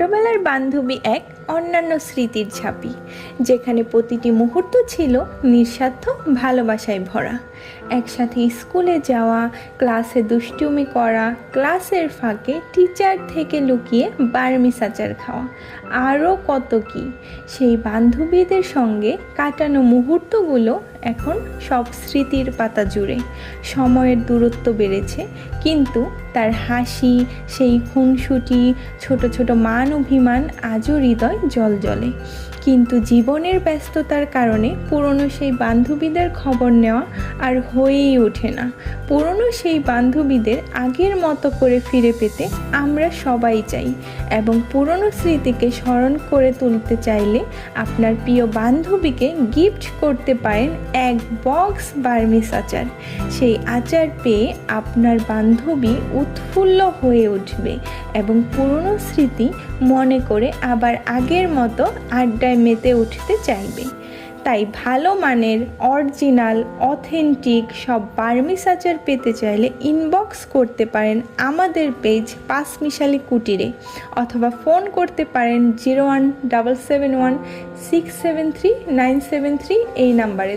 ছোটবেলার বান্ধবী এক অন্যান্য স্মৃতির ঝাঁপি, যেখানে প্রতিটি মুহূর্ত ছিল নিঃস্বার্থ ভালোবাসায় ভরা। একসাথে স্কুলে যাওয়া, ক্লাসে দুষ্টুমি করা, ক্লাসের ফাঁকে টিচার থেকে লুকিয়ে বার্মিস আচার খাওয়া, আরও কত কি। সেই বান্ধবীদের সঙ্গে কাটানো মুহূর্তগুলো এখন সব স্মৃতির পাতা জুড়ে। সময়ের দূরত্ব বেড়েছে, কিন্তু তার হাসি, সেই খুনসুটি, ছোট ছোট মান অভিমান আজও হৃদয় জ্বলজ্বলে। কিন্তু জীবনের ব্যস্ততার কারণে পুরনো সেই বান্ধবীদের খবর নেওয়া আর হয়েই ওঠে না। পুরনো সেই বান্ধবীদের আগের মতো করে ফিরে পেতে আমরা সবাই চাই, এবং পুরনো স্মৃতিকে স্মরণ করে তুলতে চাইলে আপনার প্রিয় বান্ধবীকে গিফট করতে পারেন এক বক্স বার্মিস আচার। সেই আচার পেয়ে আপনার বান্ধবী উৎফুল্ল হয়ে উঠবে এবং পুরনো স্মৃতি মনে করে আবার আগের মতো আড্ডায় মেতে উঠতে চাইবে। তাই ভালো মানের অরিজিনাল অথেন্টিক সব বার্মিস আচার পেতে চাইলে ইনবক্স করতে পারেন আমাদের পেজ পাঁচমিশালি কুটিরে, অথবা ফোন করতে পারেন 01771673 973 এই নাম্বারে।